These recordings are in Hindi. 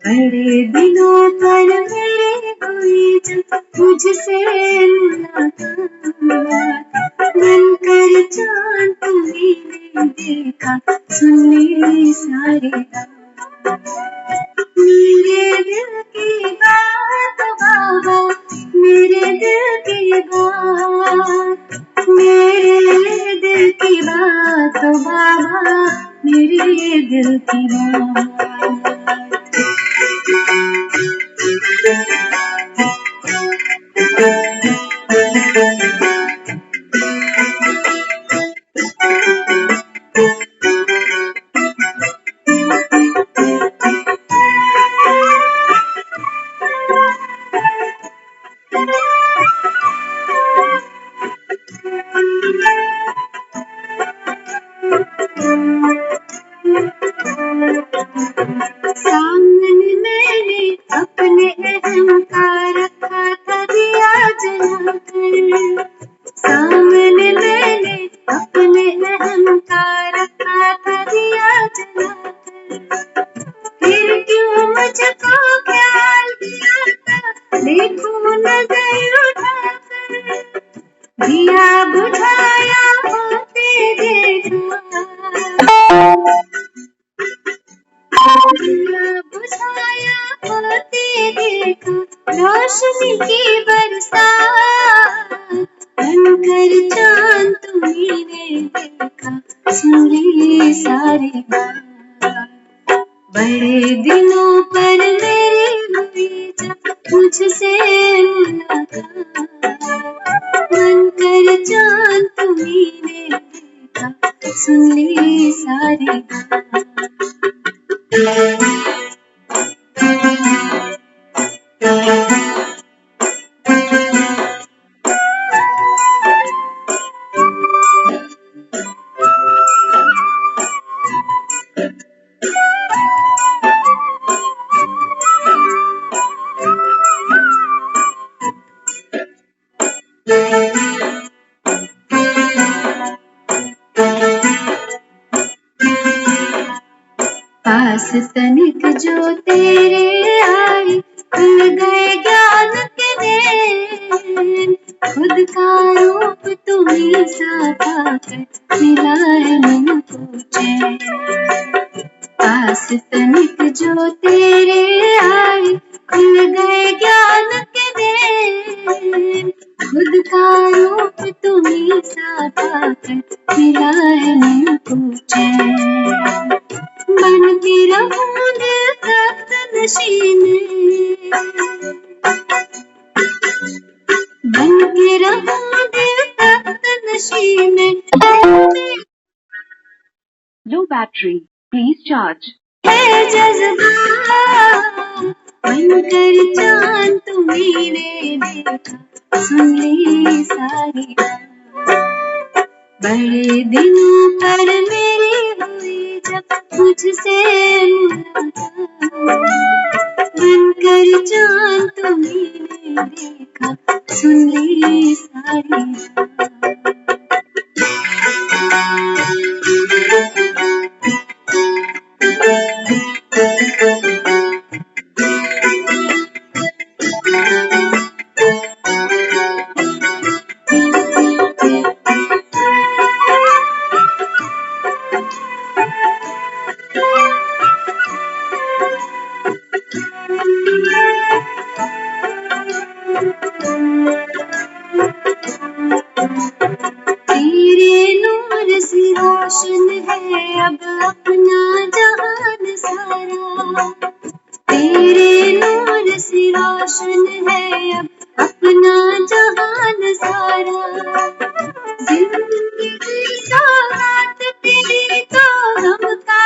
बड़े दिनों पर मेरे हुई जब तुझसे मुलाकात, बनकर चाँद तुम्हें देखा, सुन ली सारी बात। मेरे दिल की बात बाबा, मेरे दिल की बात, मेरे दिल की बात बाबा, मेरे दिल की बात। सामने मैंने अपने अहंकार रखा था दिया जलाकर, सामने मैंने अपने अहंकार रखा था दिया जलाकर, फिर क्यों मुझको ख्याल दिया था, देखूं नजर उठाकर, दिया बुझाया होते देखा, दिया बुझाया होते देखा, रोशनी की बरसात, बनकर चाँद तुम्हें देखा, सुन ली सारी बात। बड़े दिनों पर मेरी हुई जब तुझसे मुलाकात, बनकर चाँद तुम्हें देखा, सुन ली सारी बात। पास तनिक जो तेरे आए, खुल गए ज्ञान के देन, खुद का रूप तुम्हीं सा पाकर मिला है मन को चैन। पास तनिक जो तेरे आए, खुल गए ज्ञान के देन, खुद का रूप तुम्हीं सा पाकर मिला है मन को चैन। बन के रहूं दिल तख्त नशीन, बन के रहूं दिल तख्त नशीन, Low battery, please charge. है जज्बा, बनकर चाँद तुम्हें देखा, सुन ली सारी बात। बड़े दिनों पर मेरी हुई जब तुझसे मुलाकात, बनकर चाँद तुम्हें देखा, सुन ली सारी तेरे नूर से रोशन है अब अपना जहान सारा, तेरे नूर से रोशन है अब अपना जहान सारा। जिंदगी की सौगात तेरी तो गम का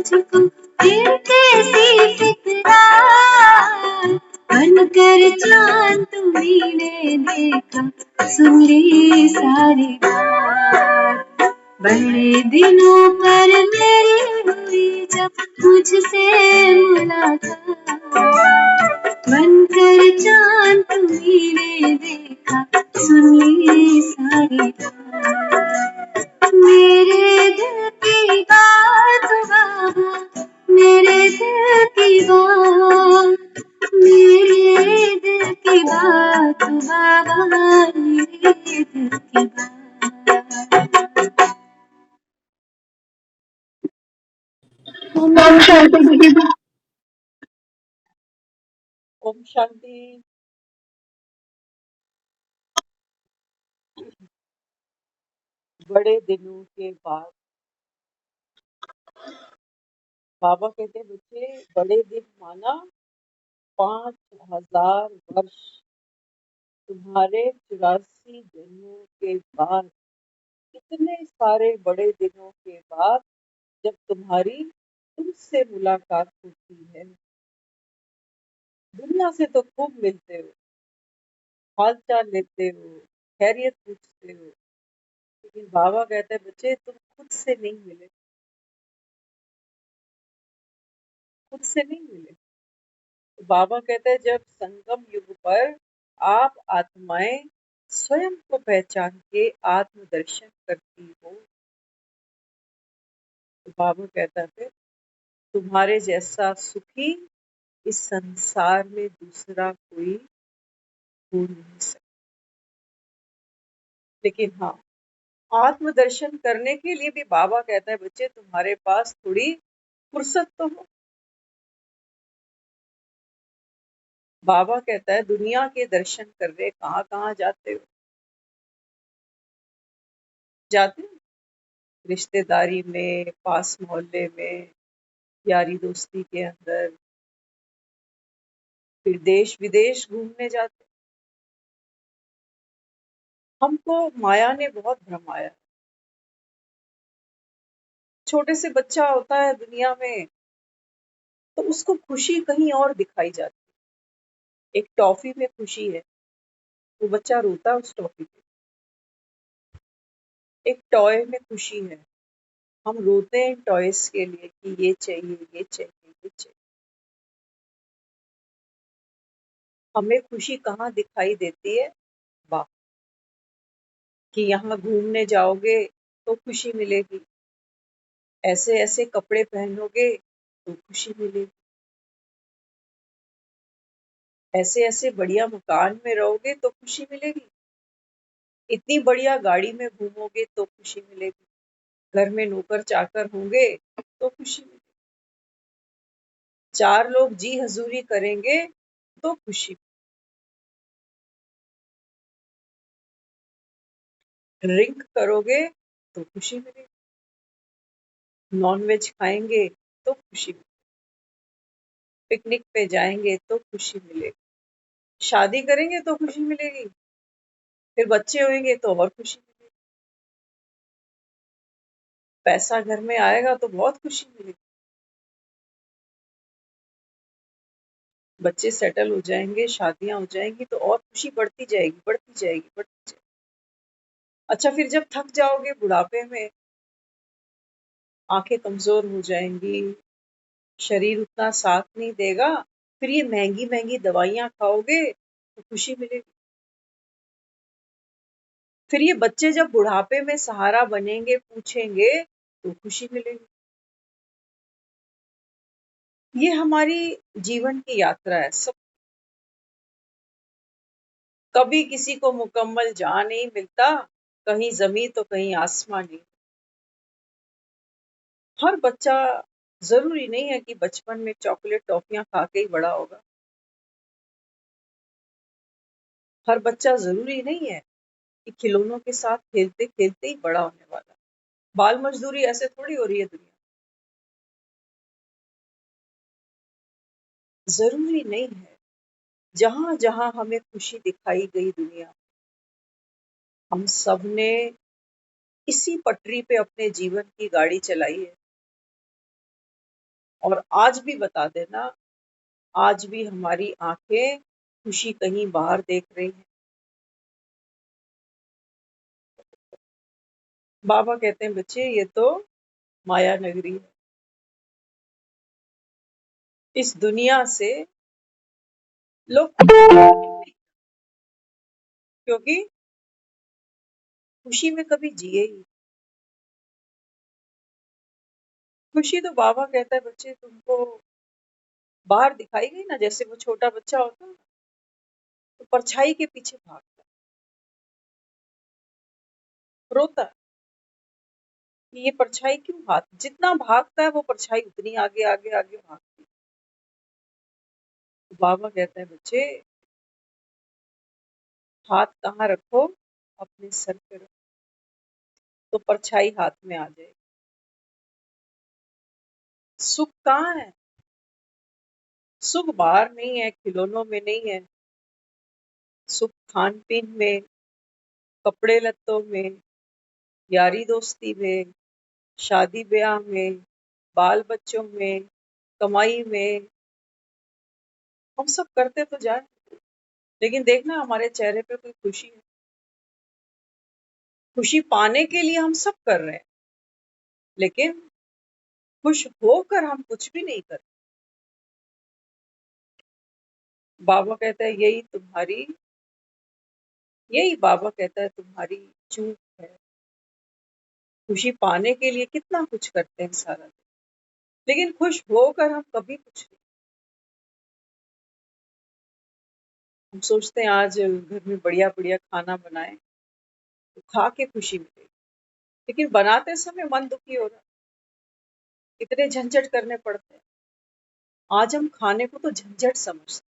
मुझको फिर कैसी फिक्रार, बनकर चांद तुम्हीं देखा, सुन ली सारी बात। बड़े दिनों पर मेरी हुई जब मुझसे मुलाकात, बनकर चांद तुम्हीं देखा, सुन ली सारी बात। मेरे दिल की बात बाबा, मेरे दिल की बात, मेरे दिल की बात बाबा, मेरे दिल की बात। ओम शांति। ओम शांति। बड़े दिनों के बाद बाबा कहते बच्चे, बड़े दिन माना 5000 वर्ष। तुम्हारे 84 जन्मों के बाद, इतने सारे बड़े दिनों के बाद जब तुम्हारी तुमसे मुलाकात होती है। दुनिया से तो खूब मिलते हो, हालचाल लेते हो, खैरियत पूछते हो, लेकिन बाबा कहते हैं बच्चे तुम खुद से नहीं मिले, खुद से नहीं मिले। तो बाबा कहते हैं जब संगम युग पर आप आत्माएं स्वयं को पहचान के आत्मदर्शन करती हो, तो बाबा कहता है तुम्हारे जैसा सुखी इस संसार में दूसरा कोई हो नहीं सकता। लेकिन हाँ, आत्मदर्शन करने के लिए भी बाबा कहता है बच्चे तुम्हारे पास थोड़ी फुर्सत तो हो। बाबा कहता है दुनिया के दर्शन करने कहाँ कहाँ जाते हो? जाते हो रिश्तेदारी में, पास मोहल्ले में, यारी दोस्ती के अंदर, फिर देश विदेश घूमने जाते। हमको माया ने बहुत भ्रमाया। छोटे से बच्चा होता है दुनिया में तो उसको खुशी कहीं और दिखाई जाती है। एक टॉफी में खुशी है, वो बच्चा रोता है उस टॉफी पे। एक टॉय में खुशी है, हम रोते हैं टॉयज के लिए कि ये चाहिए, ये चाहिए, ये चाहिए। हमें खुशी कहाँ दिखाई देती है? वाह, कि यहाँ घूमने जाओगे तो खुशी मिलेगी, ऐसे ऐसे कपड़े पहनोगे तो खुशी मिलेगी, ऐसे ऐसे बढ़िया मकान में रहोगे तो खुशी मिलेगी, इतनी बढ़िया गाड़ी में घूमोगे तो खुशी मिलेगी, घर में नौकर चाकर होंगे तो खुशी मिलेगी, 4 लोग जी हजूरी करेंगे तो खुशी, ड्रिंक करोगे तो खुशी मिलेगी, नॉन वेज खाएंगे तो खुशी मिलेगी, पिकनिक पे जाएंगे तो खुशी मिलेगी, शादी करेंगे तो खुशी मिलेगी, फिर बच्चे होंगे तो और खुशी मिलेगी, पैसा घर में आएगा तो बहुत खुशी मिलेगी, बच्चे सेटल हो जाएंगे, शादियां हो जाएंगी तो और खुशी बढ़ती जाएगी, बढ़ती जाएगी, बढ़ती जाएगी। अच्छा, फिर जब थक जाओगे बुढ़ापे में, आंखें कमजोर हो जाएंगी, शरीर उतना साथ नहीं देगा, फिर ये महंगी महंगी दवाइयां खाओगे तो खुशी मिलेगी। फिर ये बच्चे जब बुढ़ापे में सहारा बनेंगे, पूछेंगे तो खुशी मिलेगी। ये हमारी जीवन की यात्रा है। सब कभी किसी को मुकम्मल जहां नहीं मिलता, कहीं जमीन तो कहीं आसमान नहीं। हर बच्चा जरूरी नहीं है कि बचपन में चॉकलेट टॉफियां खा के ही बड़ा होगा। हर बच्चा जरूरी नहीं है कि खिलौनों के साथ खेलते खेलते ही बड़ा होने वाला। बाल मजदूरी ऐसे थोड़ी हो रही है दुनिया। जरूरी नहीं है। जहां जहां हमें खुशी दिखाई गई दुनिया, हम सब ने इसी पटरी पे अपने जीवन की गाड़ी चलाई है। और आज भी बता देना, आज भी हमारी आंखें खुशी कहीं बाहर देख रही हैं। बाबा कहते हैं बच्चे ये तो माया नगरी है, इस दुनिया से लोग क्योंकि खुशी में कभी जिए ही। खुशी तो बाबा कहता है बच्चे तुमको बाहर दिखाई गई ना, जैसे वो छोटा बच्चा होता है ना, तो परछाई के पीछे भागता है, रोता है कि ये परछाई क्यों भाग, जितना भागता है वो परछाई उतनी आगे आगे आगे भागती है। तो बाबा कहता है बच्चे हाथ कहाँ रखो, अपने सर पे रखो, तो परछाई हाथ में आ जाएगी। सुख कहाँ है? सुख बाहर नहीं है, खिलौनों में नहीं है, सुख खान पीन में, कपड़े लत्तों में, यारी दोस्ती में, शादी ब्याह में, बाल बच्चों में, कमाई में। हम सब करते तो जाए, लेकिन देखना हमारे चेहरे पे कोई खुशी है? खुशी पाने के लिए हम सब कर रहे हैं, लेकिन खुश होकर हम कुछ भी नहीं कर। बाबा कहता है यही बाबा कहता है तुम्हारी चूक है। खुशी पाने के लिए कितना कुछ करते हैं सारा दिन, लेकिन खुश होकर हम कभी कुछ नहीं। हम सोचते हैं आज घर में बढ़िया बढ़िया खाना बनाए तो खा के खुशी मिलेगी, लेकिन बनाते समय मन दुखी हो रहा है, इतने झंझट करने पड़ते हैं। आज हम खाने को तो झंझट समझते हैं,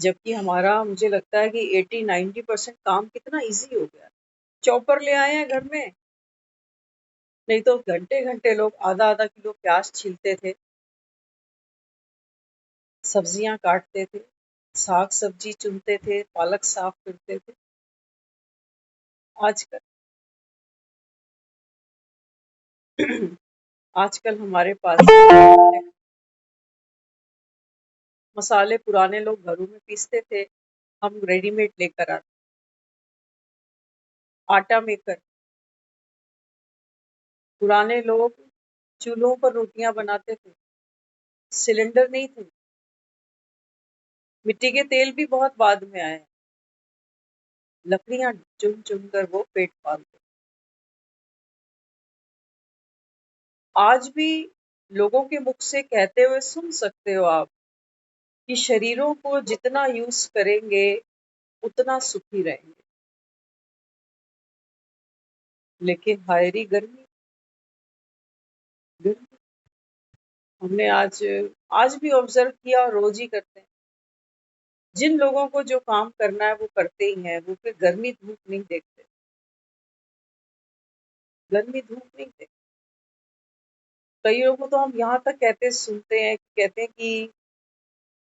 जबकि हमारा मुझे लगता है कि 80-90% काम कितना इजी हो गया है। चॉपर ले आए हैं घर में, नहीं तो घंटे घंटे लोग आधा आधा किलो प्याज छीलते थे, सब्जियां काटते थे, साग सब्जी चुनते थे, पालक साफ करते थे। आजकल आजकल हमारे पास मसाले पुराने लोग घरों में पीसते थे, हम रेडीमेड लेकर आते। आटा मेकर, पुराने लोग चूल्हों पर रोटियां बनाते थे, सिलेंडर नहीं थे, मिट्टी के तेल भी बहुत बाद में आए, लकड़ियां चुन चुन कर वो पेट पालते। आज भी लोगों के मुख से कहते हुए सुन सकते हो आप कि शरीरों को जितना यूज करेंगे उतना सुखी रहेंगे, लेकिन हायरी गर्मी गर्मी। हमने आज आज भी ऑब्जर्व किया और रोज ही करते हैं, जिन लोगों को जो काम करना है वो करते ही हैं, वो फिर गर्मी धूप नहीं देखते, गर्मी धूप नहीं देखते। कई लोगों को तो हम यहाँ तक कहते हैं कि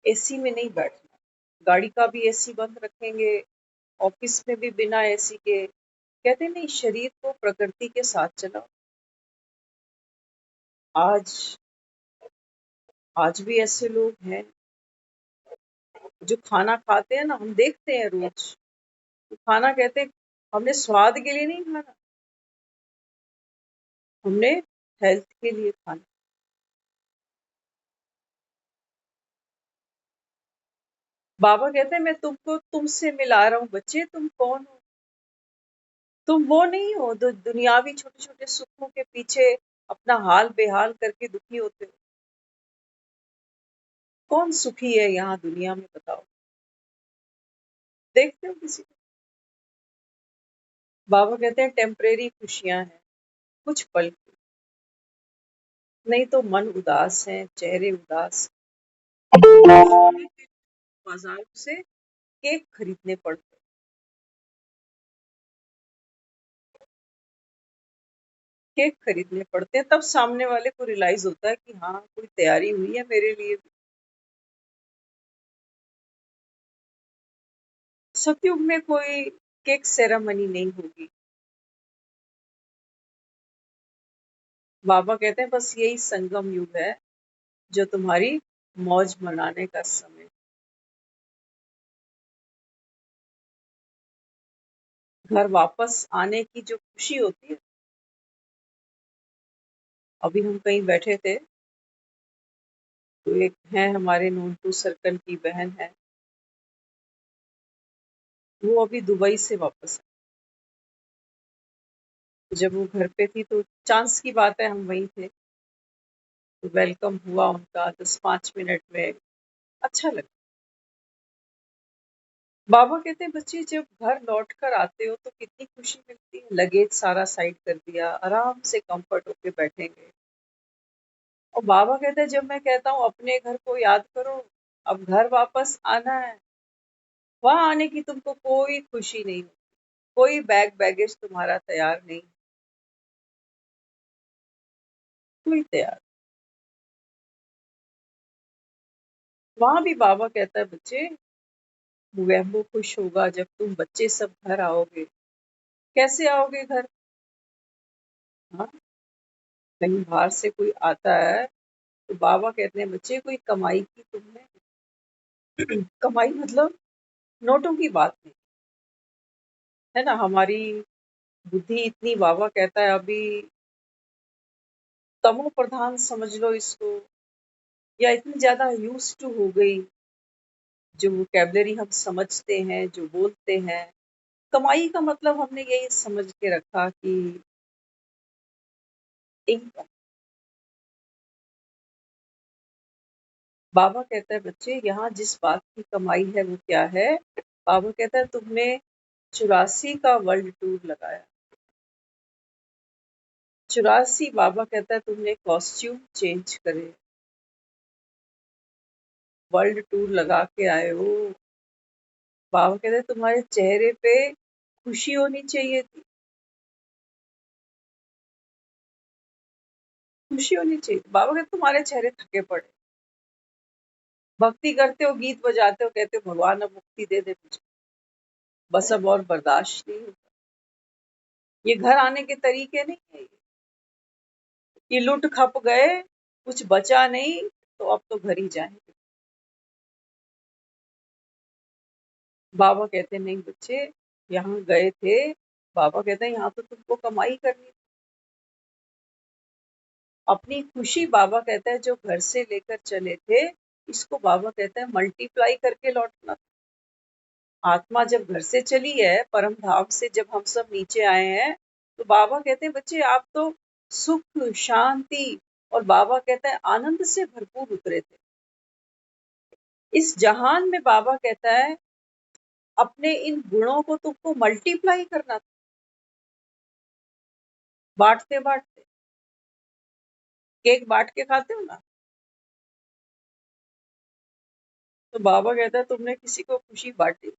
एसी में नहीं बैठना, गाड़ी का भी एसी बंद रखेंगे, ऑफिस में भी बिना एसी के। कहते नहीं, शरीर को प्रकृति के साथ चलाओ। आज आज भी ऐसे लोग हैं जो खाना खाते हैं ना, हम देखते हैं रोज, वो खाना कहते हैं हमने स्वाद के लिए नहीं खाना, हमने हेल्थ के लिए खाना। बाबा कहते हैं मैं तुमको तुमसे मिला रहा हूँ बच्चे, तुम कौन हो? तुम वो नहीं हो जो दुनियावी छोटे छोटे सुखों के पीछे अपना हाल बेहाल करके दुखी होते हो। कौन सुखी है यहाँ दुनिया में, बताओ? देखते हो किसी को? बाबा कहते हैं टेम्परेरी खुशियां हैं, कुछ पल की, नहीं तो मन उदास है, चेहरे उदास। बाजार से केक खरीदने पड़ते, केक खरीदने पड़ते हैं, तब सामने वाले को रियलाइज होता है कि हाँ कोई तैयारी हुई है मेरे लिए भी। सतयुग में कोई केक सेरेमनी नहीं होगी, बाबा कहते हैं बस यही संगम युग है जो तुम्हारी मौज मनाने का समय। घर वापस आने की जो खुशी होती है, अभी हम कहीं बैठे थे तो एक है हमारे नोनटू सर्कल की बहन है, वो अभी दुबई से वापस आई। तो जब वो घर पे थी तो चांस की बात है हम वहीं थे, तो वेलकम हुआ उनका 10-5 मिनट में, अच्छा लगा। बाबा कहते हैं बच्चे जब घर लौट कर आते हो तो कितनी खुशी मिलती है, लगेज सारा साइड कर दिया, आराम से कंफर्ट होके बैठेंगे। और बाबा कहते हैं जब मैं कहता हूँ अपने घर को याद करो, अब घर वापस आना है, वहां आने की तुमको कोई खुशी नहीं, कोई बैग बैगेज तुम्हारा तैयार नहीं, कोई तैयार। वहां भी बाबा कहता है बच्चे वैम्बो खुश होगा जब तुम बच्चे सब घर आओगे। कैसे आओगे घर? हाँ, कहीं बाहर से कोई आता है तो बाबा कहते हैं बच्चे कोई कमाई की तुमने, कमाई मतलब नोटों की बात नहीं है ना। हमारी बुद्धि इतनी, बाबा कहता है अभी तमो प्रधान समझ लो इसको, या इतनी ज्यादा यूज टू हो गई, जो वोकेबलरी हम समझते हैं, जो बोलते हैं, कमाई का मतलब हमने यही समझ के रखा कि इनकम। बाबा कहता है बच्चे यहाँ जिस बात की कमाई है वो क्या है? बाबा कहता है तुमने 84 का वर्ल्ड टूर लगाया, 84, बाबा कहता है तुमने कॉस्ट्यूम चेंज करे, वर्ल्ड टूर लगा के आए हो। बाबा कहते हैं तुम्हारे चेहरे पे खुशी होनी चाहिए थी, खुशी होनी चाहिए। बाबा कहते तुम्हारे चेहरे थके पड़े, भक्ति करते हो, गीत बजाते हो, कहते हो भगवान अब मुक्ति दे दे मुझे, बस अब और बर्दाश्त नहीं होता। ये घर आने के तरीके नहीं है ये लुट खप गए, कुछ बचा नहीं, तो अब तो घर ही जाएंगे। बाबा कहते नहीं बच्चे, यहाँ गए थे, बाबा कहते हैं यहाँ तो तुमको कमाई करनी थी। अपनी खुशी बाबा कहता है जो घर से लेकर चले थे, इसको बाबा कहता है मल्टीप्लाई करके लौटना। आत्मा जब घर से चली है, परम धाम से जब हम सब नीचे आए हैं, तो बाबा कहते हैं बच्चे आप तो सुख शांति और बाबा कहता है आनंद से भरपूर उतरे थे। इस जहान में बाबा कहता है अपने इन गुणों को तुमको मल्टीप्लाई करना था, बांटते बांटते। केक बांट के खाते हो ना, तो बाबा कहता है तुमने किसी को खुशी बांटी,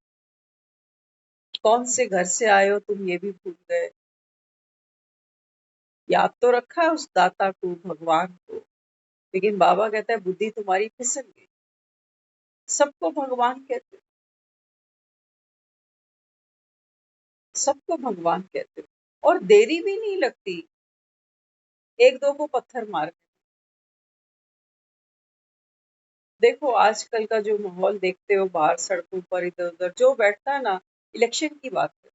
कौन से घर से आए हो तुम ये भी भूल गए। याद तो रखा है उस दाता को, भगवान को, लेकिन बाबा कहता है बुद्धि तुम्हारी फिसल गई। सबको भगवान कहते हो, सबको भगवान कहते हो, और देरी भी नहीं लगती एक दो को पत्थर मारने। देखो आजकल का जो माहौल देखते हो बाहर सड़कों पर, इधर उधर जो बैठता है ना, इलेक्शन की बात है।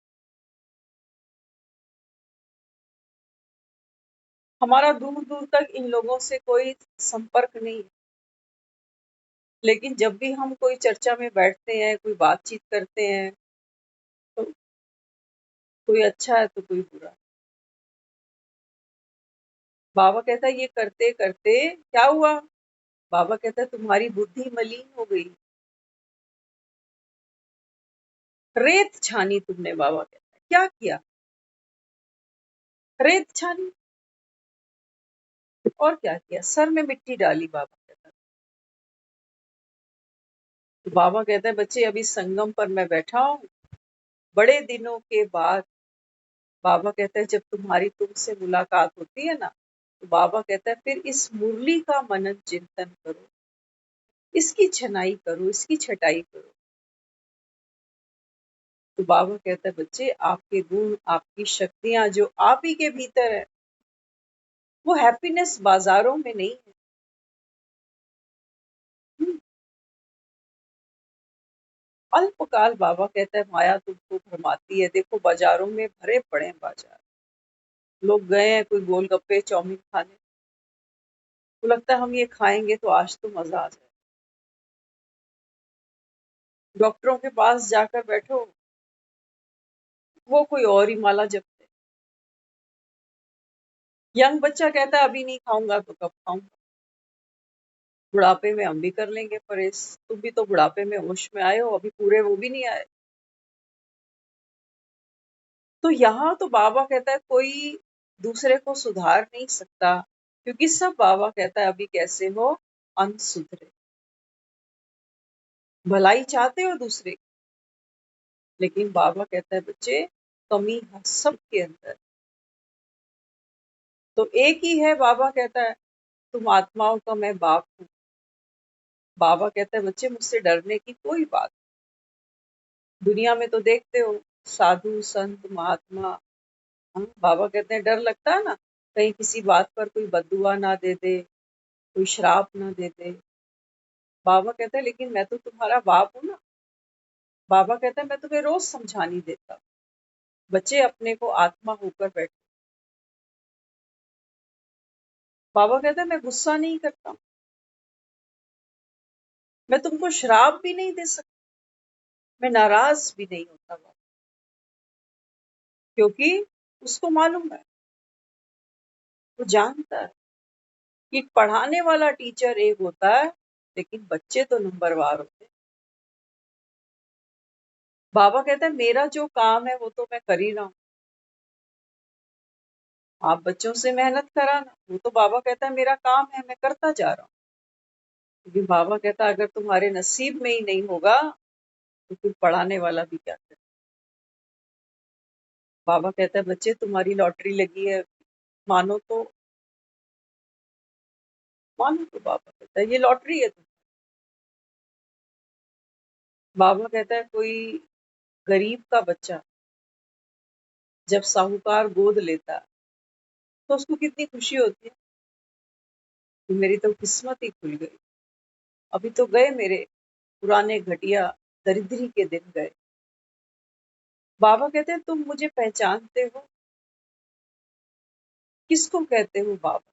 हमारा दूर दूर तक इन लोगों से कोई संपर्क नहीं है, लेकिन जब भी हम कोई चर्चा में बैठते हैं, कोई बातचीत करते हैं, तो कोई अच्छा है तो कोई बुरा। बाबा कहता है ये करते करते क्या हुआ? बाबा कहता है तुम्हारी बुद्धि मलिन हो गई, रेत छानी तुमने। बाबा कहता है क्या किया? रेत छानी, और क्या किया? सर में मिट्टी डाली। बाबा कहता है, तो बाबा कहता है बच्चे अभी संगम पर मैं बैठा हूँ, बड़े दिनों के बाद। बाबा कहता है जब तुम्हारी तुमसे मुलाकात होती है ना, तो बाबा कहता है फिर इस मुरली का मनन चिंतन करो, इसकी छनाई करो, इसकी छटाई करो। तो बाबा कहता है बच्चे आपके गुण, आपकी शक्तियां जो आप ही के भीतर है, वो हैप्पीनेस बाजारों में नहीं है। अल्पकाल बाबा कहता है माया तुमको भरमाती है। देखो बाजारों में भरे पड़े हैं बाजार, लोग गए हैं कोई गोलगप्पे चाउमीन खाने, तो लगता है हम ये खाएंगे तो आज तो मजा आ जाए। डॉक्टरों के पास जाकर बैठो, वो कोई और ही माला जपते। यंग बच्चा कहता है अभी नहीं खाऊंगा तो कब खाऊंगा। बुढ़ापे में हम भी कर लेंगे परहेज। तुम भी तो बुढ़ापे में होश में आए हो, अभी पूरे वो भी नहीं आए। तो यहाँ तो बाबा कहता है कोई दूसरे को सुधार नहीं सकता, क्योंकि सब बाबा कहता है अभी कैसे हो अनसुधरे। भलाई चाहते हो दूसरे की, लेकिन बाबा कहता है बच्चे कमी है सबके अंदर। तो एक ही है, बाबा कहता है तुम आत्माओं का मैं बाप हूँ। बाबा कहता है बच्चे मुझसे डरने की कोई बात नहीं। दुनिया में तो देखते हो साधु संत महात्मा, हाँ, बाबा कहते हैं डर लगता है ना, कहीं किसी बात पर कोई बद्दुआ ना दे दे, कोई श्राप ना दे दे। बाबा कहता है लेकिन मैं तो तुम्हारा बाप हूँ ना। बाबा कहता है मैं तुम्हें रोज समझानी देता। बच्चे अपने को आत्मा होकर बैठे। बाबा कहता है मैं गुस्सा नहीं करता, मैं तुमको श्राप भी नहीं दे सकता, मैं नाराज भी नहीं होता बाबा, क्योंकि उसको मालूम है, वो जानता है कि पढ़ाने वाला टीचर एक होता है, लेकिन बच्चे तो नंबरवार होते हैं। बाबा कहता है मेरा जो काम है वो तो मैं कर ही रहा हूँ, आप बच्चों से मेहनत कराना वो तो बाबा कहता है मेरा काम है, मैं करता जा रहा हूँ। क्योंकि बाबा कहता है अगर तुम्हारे नसीब में ही नहीं होगा तो फिर पढ़ाने वाला भी क्या करे। बाबा कहता है बच्चे तुम्हारी लॉटरी लगी है, मानो तो मानो। तो बाबा कहता है ये लॉटरी है। बाबा कहता है कोई गरीब का बच्चा जब साहूकार गोद लेता है तो उसको कितनी खुशी होती है कि मेरी तो किस्मत ही खुल गई। अभी तो गए मेरे पुराने घटिया दरिद्री के दिन गए। बाबा कहते हैं तुम मुझे पहचानते हो, किसको कहते हो बाबा,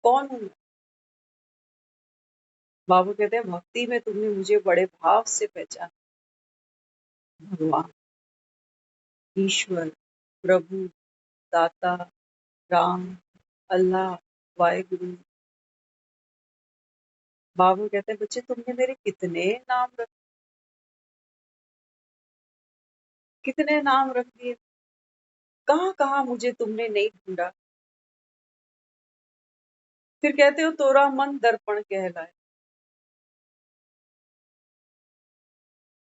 कौन हूं मैं? बाबा कहते हैं भक्ति में तुमने मुझे बड़े भाव से पहचाना। भगवान, ईश्वर, प्रभु, दाता, राम, अल्लाह, वाहेगुरु। बाबा कहते हैं बच्चे तुमने मेरे कितने नाम रख दिए, कहाँ कहाँ मुझे तुमने नहीं ढूंढा। फिर कहते हो तोरा मन दर्पण कहलाए।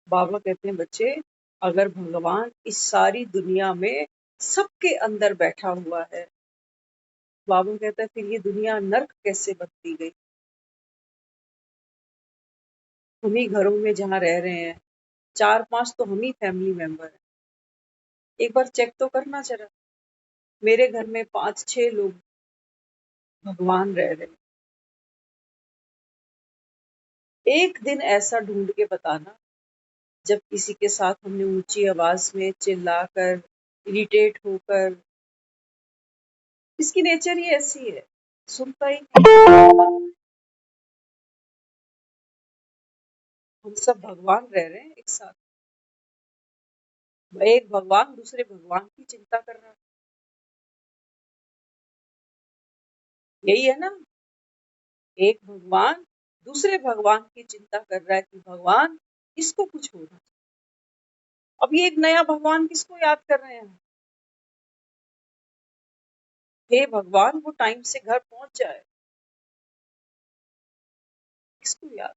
बाबा कहते हैं बच्चे अगर भगवान इस सारी दुनिया में सबके अंदर बैठा हुआ है, बाबा कहता है फिर ये दुनिया नर्क कैसे बनती गई। हम ही घरों में जहाँ रह रहे हैं, 4-5 तो हम ही फैमिली मेंबर हैं। एक बार चेक तो करना जरा, मेरे घर में 5-6 लोग भगवान रह रहे हैं। एक दिन ऐसा ढूंढ के बताना जब किसी के साथ हमने ऊंची आवाज में चिल्लाकर, इरिटेट होकर, इसकी नेचर ही ऐसी है, सुनता ही नहीं। हम सब भगवान रह रहे हैं एक साथ, एक भगवान दूसरे भगवान की चिंता कर रहा है। यही है ना, एक भगवान दूसरे भगवान की चिंता कर रहा है कि भगवान इसको कुछ होना चाहिए। अब ये एक नया भगवान किसको याद कर रहे हैं? हे भगवान वो टाइम से घर पहुंच जाए, किसको याद?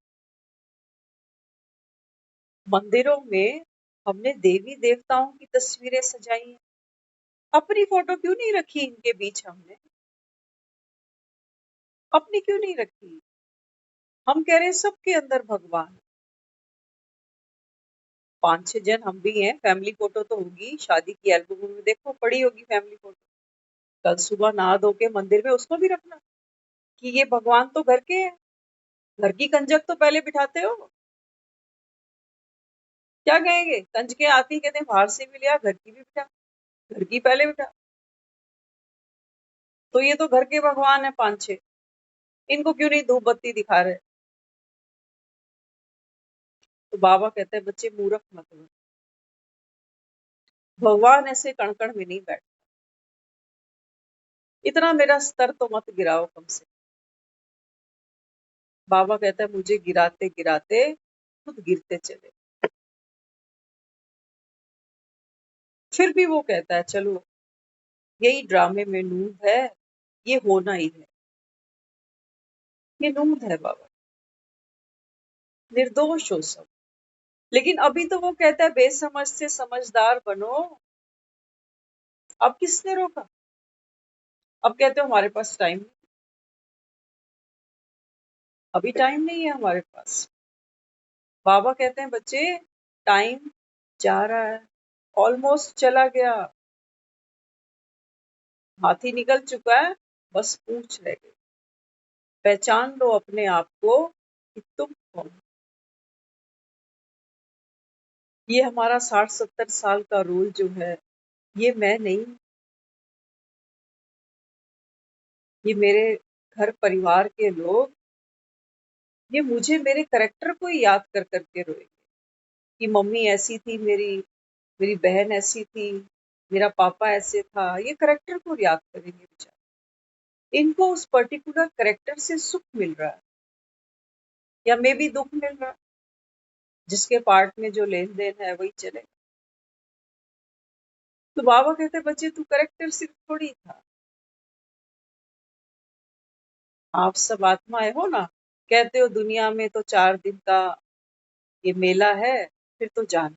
मंदिरों में हमने देवी देवताओं की तस्वीरें सजाई हैं, अपनी फोटो क्यों नहीं रखी इनके बीच? हमने अपनी क्यों नहीं रखी? हम कह रहे हैं सबके अंदर भगवान। 5-6 जन हम भी हैं, फैमिली फोटो तो होगी, शादी की एल्बम में देखो पड़ी होगी फैमिली फोटो। कल सुबह नहा धो के मंदिर में उसको भी रखना कि ये भगवान तो घर के हैं। घर की कंजक तो पहले बिठाते हो। क्या कहेंगे, कंजके आती कहते हैं बाहर से भी लिया, घर की भी बिठा, घर की पहले बिठा। तो ये तो घर के भगवान है 5-6, इनको क्यों नहीं धूप बत्ती दिखा रहे। तो बाबा कहते हैं बच्चे मूर्ख मत हो, भगवान ऐसे कण-कण में नहीं बैठता। इतना मेरा स्तर तो मत गिराओ कम से। बाबा कहता है मुझे गिराते गिराते खुद गिरते चले। फिर भी वो कहता है चलो यही ड्रामे में नूंद है, ये होना ही है, ये नूंद है बाबा, निर्दोष हो सब। लेकिन अभी तो वो कहता है बेसमझ से समझदार बनो। अब किसने रोका? अब कहते हो हमारे पास टाइम, अभी टाइम नहीं है हमारे पास। बाबा कहते हैं बच्चे टाइम जा रहा है, ऑलमोस्ट चला गया, हाथी निकल चुका है, बस पूंछ रह गई। पहचान लो अपने आप को कि तुम कौन। ये हमारा 60-70 साल का रोल जो है, ये मैं नहीं, ये मेरे घर परिवार के लोग, ये मुझे मेरे करेक्टर को ही याद कर करके रोएंगे कि मम्मी ऐसी थी मेरी, मेरी बहन ऐसी थी, मेरा पापा ऐसे था। ये करेक्टर को याद करेंगे बेचारे। इनको उस पर्टिकुलर करेक्टर से सुख मिल रहा है या मे भी दुख मिल रहा है, जिसके पार्ट में जो लेन देन है वही चलेगा। तो बाबा कहते बच्चे तू करेक्टर सिर्फ थोड़ी था, आप सब आत्माएं हो ना। कहते हो दुनिया में तो 4 दिन का ये मेला है, फिर तो जाना।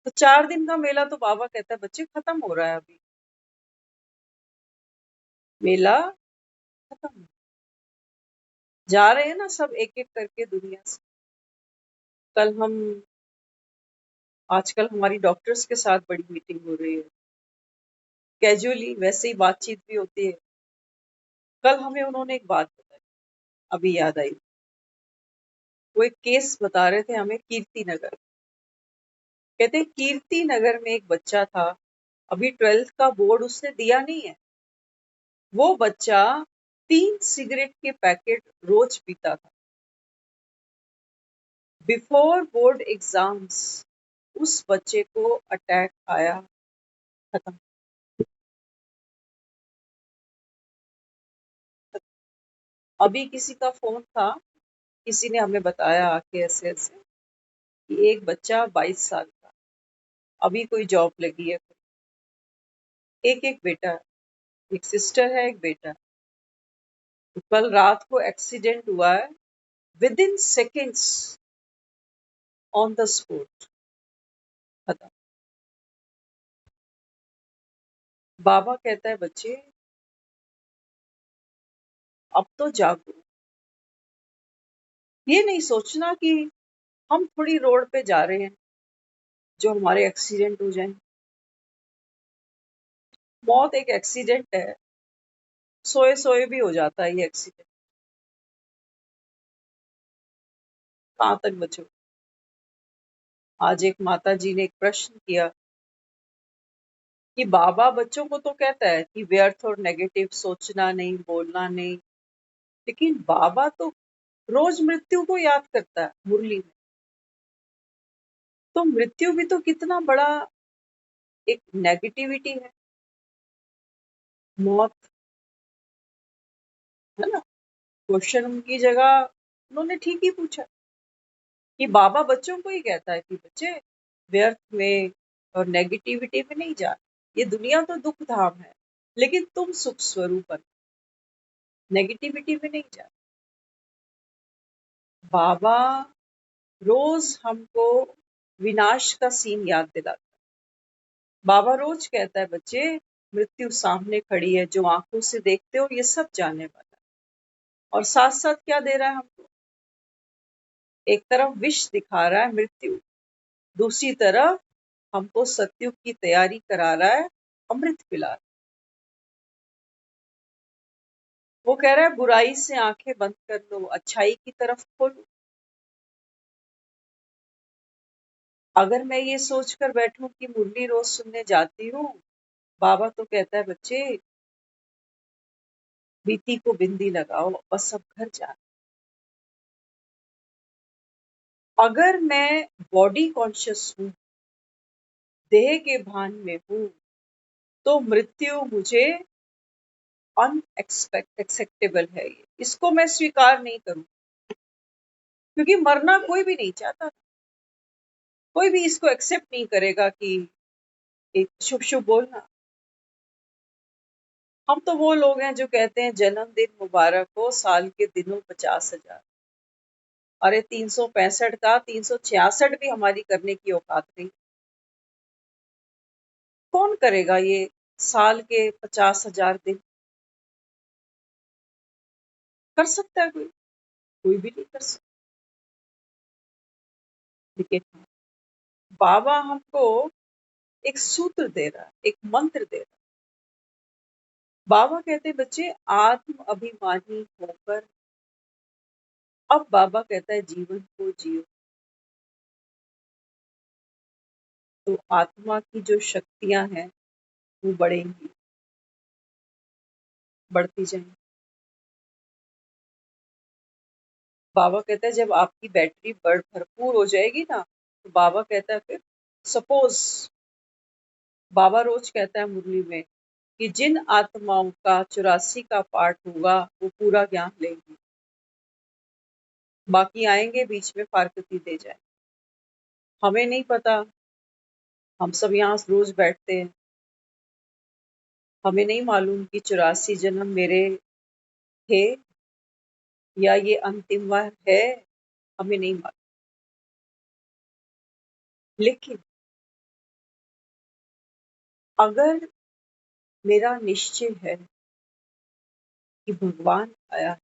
तो 4 दिन का मेला तो बाबा कहता है बच्चे खत्म हो रहा है अभी, मेला खत्म, जा रहे हैं ना सब एक एक करके दुनिया से। कल हम आजकल हमारी डॉक्टर्स के साथ बड़ी मीटिंग हो रही है, कैजुअली वैसे ही बातचीत भी होती है। कल हमें उन्होंने एक बात बताई, अभी याद आई। वो एक केस बता रहे थे हमें कीर्ति नगर। कहते कीर्ति नगर में एक बच्चा था, अभी 12th का बोर्ड उसने दिया नहीं है। वो बच्चा 3 सिगरेट के पैकेट रोज पीता था। बिफोर बोर्ड एग्जाम्स उस बच्चे को अटैक आया, खत्म। अभी किसी का फोन था, किसी ने हमें बताया आके ऐसे ऐसे कि एक बच्चा 22 साल का, अभी कोई जॉब लगी है, एक एक बेटा है, एक सिस्टर है एक बेटा है। तो कल रात को एक्सीडेंट हुआ है, with in seconds, on the spot, खत्म। बाबा कहता है बच्चे अब तो जागो। ये नहीं सोचना कि हम थोड़ी रोड पे जा रहे हैं जो हमारे एक्सीडेंट हो जाए। मौत एक एक्सीडेंट है, सोए सोए भी हो जाता है ये एक्सीडेंट। कहाँ तक बचो। आज एक माता जी ने एक प्रश्न किया कि बाबा बच्चों को तो कहता है कि व्यर्थ और नेगेटिव सोचना नहीं, बोलना नहीं, लेकिन बाबा तो रोज मृत्यु को याद करता है मुरली में। तो मृत्यु भी तो कितना बड़ा एक नेगेटिविटी है, मौत, है ना। क्वेश्चन की जगह उन्होंने ठीक ही पूछा कि बाबा बच्चों को ही कहता है कि बच्चे व्यर्थ में और नेगेटिविटी में नहीं जा, ये दुनिया तो दुख धाम है, लेकिन तुम सुख स्वरूप बनो, नेगेटिविटी में नहीं जा। बाबा रोज हमको विनाश का सीन याद दिलाता है। बाबा रोज कहता है बच्चे मृत्यु सामने खड़ी है, जो आंखों से देखते हो ये सब जाने वाला है। और साथ साथ क्या दे रहा है हमको, एक तरफ विष दिखा रहा है मृत्यु, दूसरी तरफ हमको सत्युग की तैयारी करा रहा है, अमृत पिला रहा है। वो कह रहा है बुराई से आंखें बंद कर लो, अच्छाई की तरफ खोलो। अगर मैं ये सोचकर बैठूं कि मुरली रोज सुनने जाती हूँ, बाबा तो कहता है बच्चे बीती को बिंदी लगाओ, बस अब घर जा। अगर मैं बॉडी कॉन्शियस हूँ, देह के भान में हूँ, तो मृत्यु मुझे अनएक्सेप्टेबल है। ये इसको मैं स्वीकार नहीं करूँ, क्योंकि मरना कोई भी नहीं चाहता। कोई भी इसको एक्सेप्ट नहीं करेगा कि एक शुभ शुभ बोलना। हम तो वो लोग हैं जो कहते हैं जन्मदिन मुबारक हो, साल के दिनों 50,000। अरे 365 का 366 भी हमारी करने की औकात नहीं। कौन करेगा ये साल के 50,000 दिन? कर सकता है कोई? कोई भी नहीं कर सकता। लेकिन बाबा हमको एक सूत्र दे रहा है, एक मंत्र दे रहा है। बाबा कहते हैं बच्चे आत्म अभिमानी होकर, अब बाबा कहता है जीवन को जियो। तो आत्मा की जो शक्तियां हैं वो बढ़ेंगी, बढ़ती जाएंगी। बाबा कहता है जब आपकी बैटरी भरपूर हो जाएगी ना, तो बाबा कहता है फिर सपोज, बाबा रोज कहता है मुरली में कि जिन आत्माओं का 84 का पाठ होगा वो पूरा ज्ञान लेंगी, बाकी आएंगे बीच में फारकती दे जाए। हमें नहीं पता, हम सब यहाँ रोज बैठते हैं, हमें नहीं मालूम कि 84 जन्म मेरे थे या ये अंतिम बार है, हमें नहीं मालूम। लेकिन अगर मेरा निश्चय है कि भगवान आया है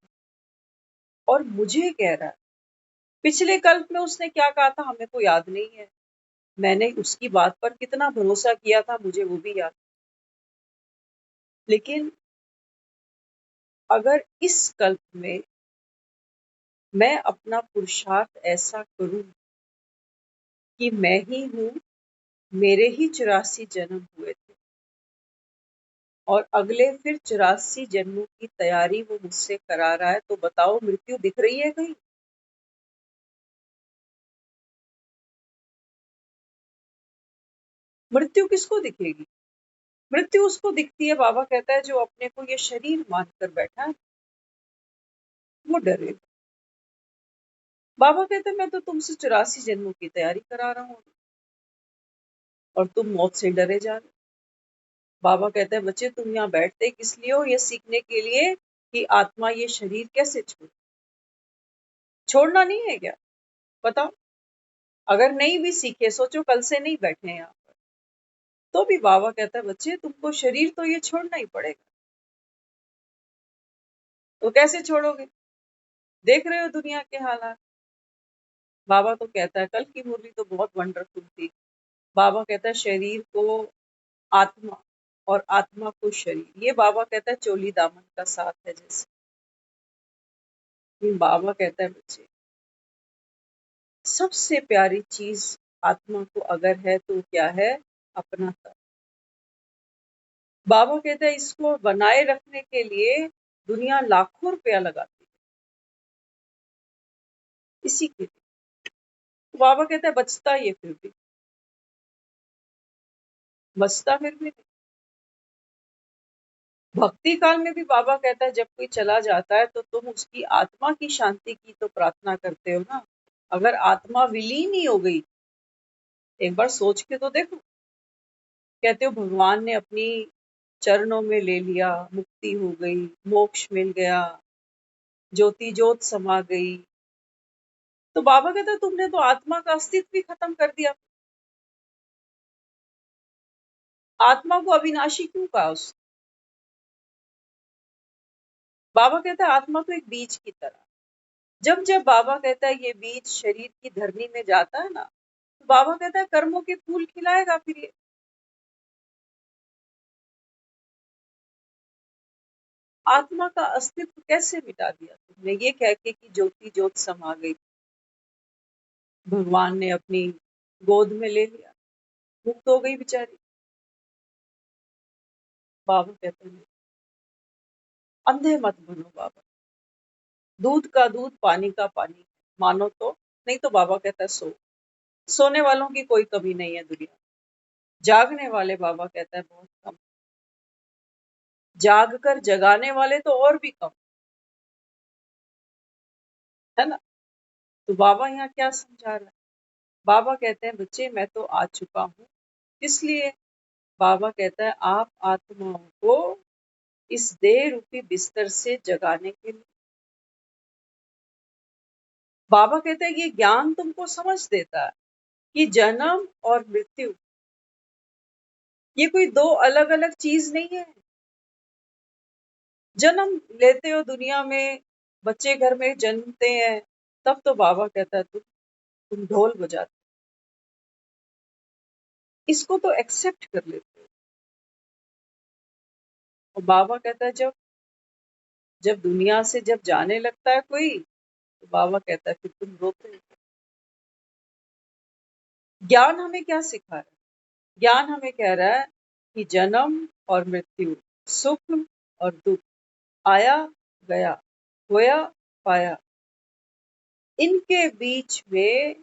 और मुझे कह रहा है, पिछले कल्प में उसने क्या कहा था हमें को याद नहीं है, मैंने उसकी बात पर कितना भरोसा किया था मुझे वो भी याद। लेकिन अगर इस कल्प में मैं अपना पुरुषार्थ ऐसा करूं कि मैं ही हूं, मेरे ही 84 जन्म हुए थे और अगले फिर 84 जन्मों की तैयारी वो मुझसे करा रहा है, तो बताओ मृत्यु दिख रही है कहीं? मृत्यु किसको दिखेगी? मृत्यु उसको दिखती है, बाबा कहता है जो अपने को ये शरीर मानकर बैठा है वो डरेगा। बाबा कहते हैं मैं तो तुमसे 84 जन्मों की तैयारी करा रहा हूँ और तुम मौत से डरे जा रहे हो। बाबा कहते हैं बच्चे तुम यहाँ बैठते किस लिए हो? ये सीखने के लिए कि आत्मा ये शरीर कैसे छोड़ना नहीं है क्या? बताओ। अगर नहीं भी सीखे, सोचो कल से नहीं बैठे यहाँ पर, तो भी बाबा कहता है बच्चे तुमको शरीर तो ये छोड़ना ही पड़ेगा। तो कैसे छोड़ोगे? देख रहे हो दुनिया के हालात। बाबा तो कहता है, कल की मुरली तो बहुत वंडरफुल थी। बाबा कहता है शरीर को आत्मा और आत्मा को शरीर, ये बाबा कहता है चोली दामन का साथ है जैसे। बाबा कहता है बच्चे सबसे प्यारी चीज आत्मा को अगर है तो क्या है? अपना तन। बाबा कहता है इसको बनाए रखने के लिए दुनिया लाखों रुपया लगाती है इसी के लिए। तो बाबा कहता है बचता ये फिर भी, बचता फिर भी नहीं। भक्ति काल में भी बाबा कहता है जब कोई चला जाता है तो तुम उसकी आत्मा की शांति की तो प्रार्थना करते हो ना। अगर आत्मा विलीन ही हो गई, एक बार सोच के तो देखो। कहते हो भगवान ने अपनी चरणों में ले लिया, मुक्ति हो गई, मोक्ष मिल गया, ज्योति ज्योत समा गई। तो बाबा कहता है तुमने तो आत्मा का अस्तित्व ही खत्म कर दिया। आत्मा को अविनाशी क्यों कहा उसने? बाबा कहता है आत्मा तो एक बीज की तरह, जब जब बाबा कहता है ये बीज शरीर की धरनी में जाता है ना, तो बाबा कहता है कर्मों के फूल खिलाएगा फिर ये। आत्मा का अस्तित्व कैसे मिटा दिया तुमने, ये कह के कि ज्योति ज्योत समा गई, भगवान ने अपनी गोद में ले लिया, मुक्त हो गई बेचारी। बाबा कहते हैं अंधे मत बनो बाबा, दूध का दूध पानी का पानी मानो तो, नहीं तो बाबा कहता है सोने वालों की कोई कमी नहीं है दुनिया, जागने वाले बाबा कहता है बहुत कम, जाग कर जगाने वाले तो और भी कम, है ना। तो बाबा यहाँ क्या समझा रहा है, बाबा कहते हैं बच्चे मैं तो आ चुका हूँ, इसलिए बाबा कहता है आप आत्माओं को इस देह रूपी बिस्तर से जगाने के लिए, बाबा कहते हैं ये ज्ञान तुमको समझ देता है कि जन्म और मृत्यु ये कोई दो अलग अलग चीज नहीं है। जन्म लेते हो दुनिया में, बच्चे घर में जन्मते हैं, तब तो बाबा कहता है तुम ढोल बजाते, इसको तो एक्सेप्ट कर लेते हो। और बाबा कहता है जब जब दुनिया से जब जाने लगता है कोई, तो बाबा कहता है फिर तुम रोते हो। ज्ञान हमें क्या सिखा रहा है, ज्ञान हमें कह रहा है कि जन्म और मृत्यु, सुख और दुख, आया गया, होया पाया, इनके बीच में,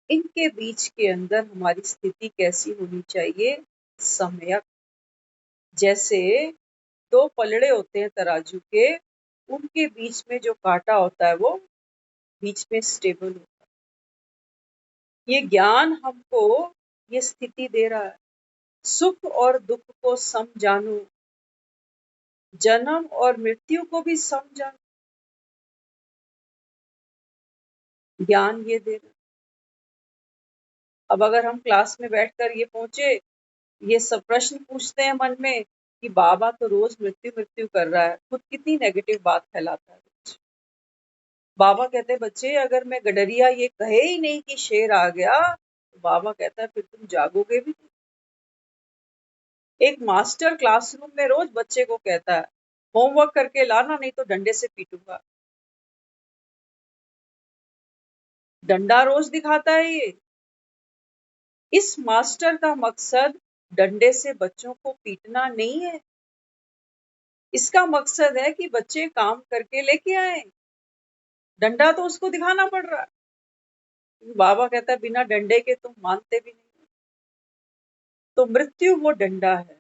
इनके बीच के अंदर हमारी स्थिति कैसी होनी चाहिए, सम्यक। जैसे दो पलड़े होते हैं तराजू के, उनके बीच में जो कांटा होता है वो बीच में स्टेबल होता है। ये ज्ञान हमको ये स्थिति दे रहा है, सुख और दुख को समझानो, जन्म और मृत्यु को भी समझानो, ज्ञान ये दे रहा है। अब अगर हम क्लास में बैठकर ये पहुंचे, ये सब प्रश्न पूछते हैं मन में कि बाबा तो रोज मृत्यु मृत्यु कर रहा है, खुद कितनी नेगेटिव बात फैलाता है। बाबा कहते हैं बच्चे अगर मैं गडरिया ये कहे ही नहीं कि शेर आ गया, तो बाबा कहता है फिर तुम जागोगे भी नहीं। एक मास्टर क्लासरूम में रोज बच्चे को कहता है होमवर्क करके लाना, नहीं तो डंडे से पीटूंगा। डंडा रोज दिखाता है ये। इस मास्टर का मकसद डंडे से बच्चों को पीटना नहीं है, इसका मकसद है कि बच्चे काम करके लेके आए। डंडा तो उसको दिखाना पड़ रहा है। बाबा कहता है बिना डंडे के तुम मानते भी नहीं। तो मृत्यु वो डंडा है,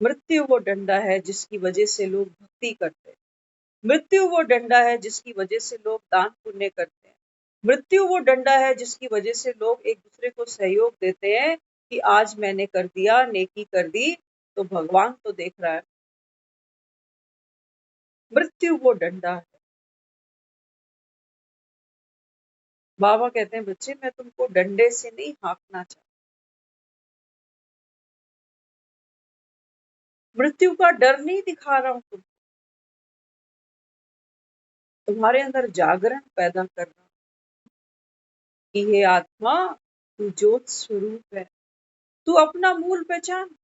मृत्यु वो डंडा है जिसकी वजह से लोग भक्ति करते हैं, मृत्यु वो डंडा है जिसकी वजह से लोग दान पुण्य करते हैं, मृत्यु वो डंडा है जिसकी वजह से लोग एक दूसरे को सहयोग देते हैं कि आज मैंने कर दिया, नेकी कर दी तो भगवान तो देख रहा है। मृत्यु वो डंडा है। बाबा कहते हैं बच्चे मैं तुमको डंडे से नहीं हाँकना चाहता, मृत्यु का डर नहीं दिखा रहा हूं तुम्हारे अंदर जागरण पैदा कर रहा हूं कि हे आत्मा तू ज्योत स्वरूप है, तू अपना मूल पहचान।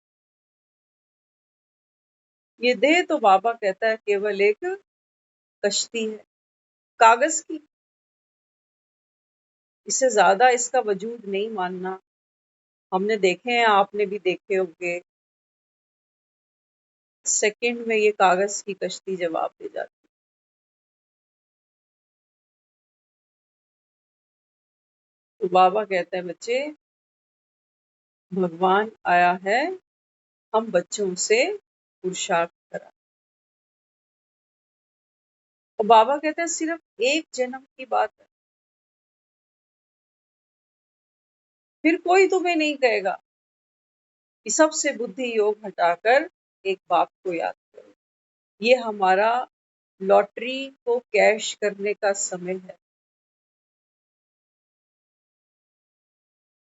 ये देह तो बाबा कहता है केवल एक कश्ती है कागज की, इससे ज्यादा इसका वजूद नहीं मानना। हमने देखे हैं, आपने भी देखे होंगे, सेकंड में ये कागज की कश्ती जवाब दे जाती है। तो बाबा कहते हैं बच्चे भगवान आया है हम बच्चों से पुरुषार्थ करा। और बाबा कहते हैं सिर्फ एक जन्म की बात है, फिर कोई तुम्हें नहीं कहेगा कि सबसे बुद्धि योग हटाकर एक बाप को याद करो। ये हमारा लॉटरी को कैश करने का समय है।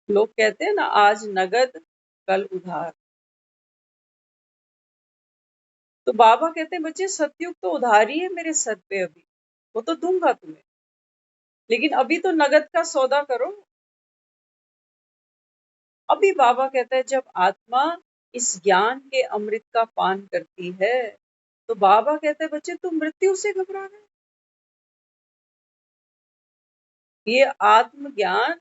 लोग कहते हैं ना आज नगद कल उधार, तो बाबा कहते हैं बच्चे सतयुग तो उधार ही है मेरे सर पे, अभी वो तो दूंगा तुम्हें, लेकिन अभी तो नगद का सौदा करो। अभी बाबा कहता है जब आत्मा इस ज्ञान के अमृत का पान करती है तो बाबा कहते हैं बच्चे तुम मृत्यु से घबरा रहे हो। ये आत्मज्ञान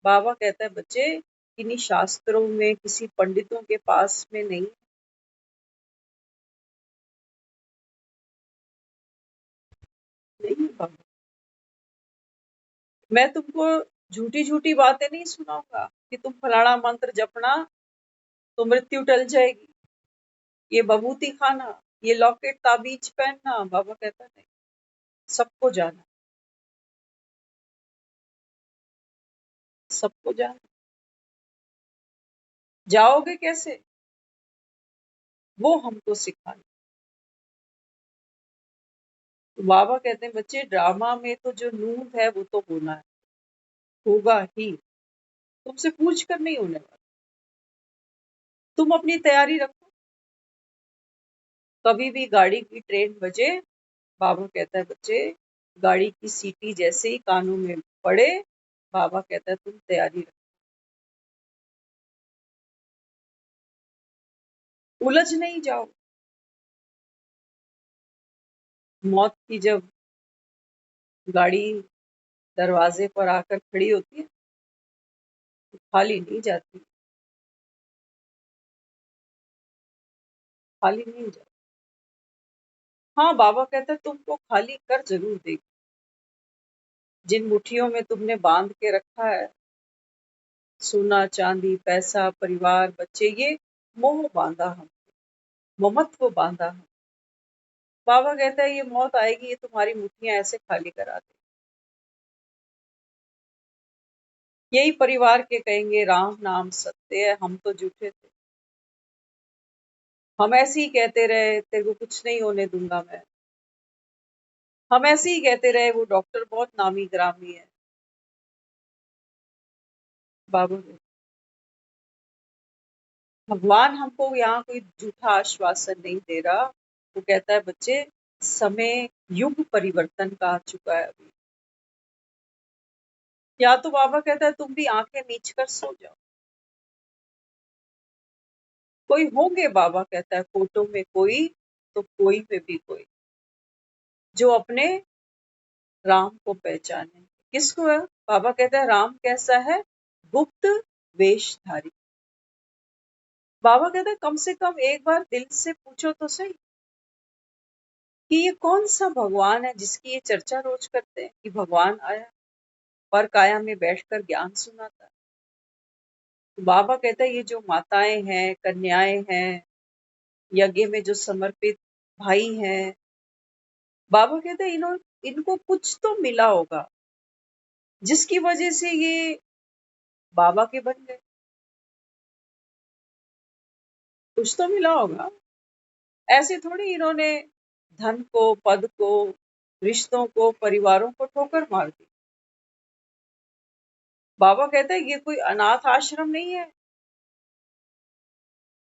बाबा कहता है बच्चे किन्हीं शास्त्रों में किसी पंडितों के पास में नहीं नहीं है बाबा। मैं तुमको झूठी झूठी बातें नहीं सुनाऊंगा कि तुम फलाना मंत्र जपना तो मृत्यु टल जाएगी, ये बबूती खाना, ये लॉकेट ताबीज पहनना। बाबा कहता नहीं, सबको जाना, सबको जाना। जाओगे कैसे वो हमको सिखाना। तो बाबा कहते हैं बच्चे ड्रामा में तो जो नूर है वो तो होना है, होगा ही, तुमसे पूछ कर नहीं होने वाला। तुम अपनी तैयारी रखो, कभी भी गाड़ी की ट्रेन बजे बाबा कहता है बच्चे गाड़ी की सीटी जैसे ही कानों में पड़े बाबा कहता है तुम तैयारी रखो, उलझ नहीं जाओ। मौत की जब गाड़ी दरवाजे पर आकर खड़ी होती है तो खाली नहीं जाती, खाली नहीं जाती। हाँ बाबा कहता है तुमको खाली कर जरूर देगी। जिन मुट्ठियों में तुमने बांध के रखा है सोना चांदी पैसा परिवार बच्चे, ये मोह बांधा हम, ममत्व बांधा हम। बाबा कहता है ये मौत आएगी ये तुम्हारी मुट्ठियां ऐसे खाली करा दे। यही परिवार के कहेंगे राम नाम सत्य है, हम तो झूठे थे, हम ऐसे ही कहते रहे तेरे को कुछ नहीं होने दूंगा मैं, हम ऐसे ही कहते रहे वो डॉक्टर बहुत नामी ग्रामी है। बाबा भगवान हमको यहाँ कोई झूठा आश्वासन नहीं दे रहा, वो कहता है बच्चे समय युग परिवर्तन का आ चुका है अभी। या तो बाबा कहता है तुम भी आंखें मीच कर सो जाओ। कोई होंगे बाबा कहता है फोटो में कोई तो कोई में भी कोई जो अपने राम को पहचाने। किसको है बाबा कहता है राम कैसा है, गुप्त वेशधारी। बाबा कहता है कम से कम एक बार दिल से पूछो तो सही कि ये कौन सा भगवान है जिसकी ये चर्चा रोज करते हैं कि भगवान आया पर काया में बैठकर ज्ञान सुनाता है। तो बाबा कहता है ये जो माताएं हैं कन्याएं हैं यज्ञ में जो समर्पित भाई हैं, बाबा कहते हैं इनको कुछ तो मिला होगा जिसकी वजह से ये बाबा के बन गए, कुछ तो मिला होगा। ऐसे थोड़ी इन्होंने धन को पद को रिश्तों को परिवारों को ठोकर मार दी। बाबा कहते हैं ये कोई अनाथ आश्रम नहीं है।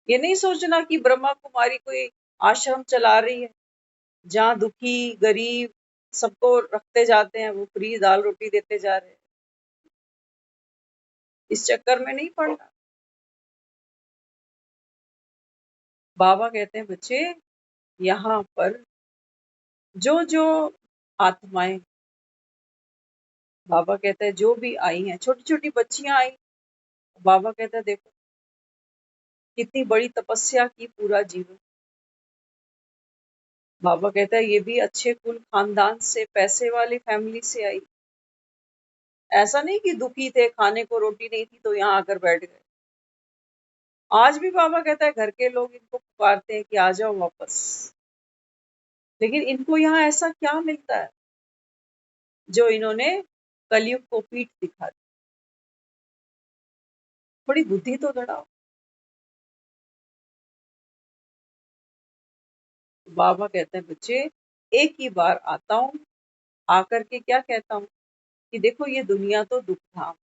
ये नहीं सोचना कि ब्रह्मा कुमारी कोई आश्रम चला रही है जहाँ दुखी गरीब सबको रखते जाते हैं, वो फ्री दाल रोटी देते जा रहे हैं। इस चक्कर में नहीं पड़ना। बाबा कहते हैं बच्चे यहाँ पर जो जो आत्माएं, बाबा कहते हैं जो भी आई हैं छोटी छोटी बच्चियां आई, बाबा कहता है देखो कितनी बड़ी तपस्या की पूरा जीवन। बाबा कहता है ये भी अच्छे कुल खानदान से पैसे वाली फैमिली से आई, ऐसा नहीं कि दुखी थे खाने को रोटी नहीं थी तो यहाँ आकर बैठ गए। आज भी बाबा कहता है घर के लोग इनको पुकारते हैं कि आ जाओ वापस, लेकिन इनको यहाँ ऐसा क्या मिलता है जो इन्होंने कलयुग को पीठ दिखा दी। थोड़ी बुद्धि तो लड़ाओ। बाबा कहते हैं बच्चे एक ही बार आता हूँ, आकर के क्या कहता हूँ कि देखो ये दुनिया तो दुख धाम है,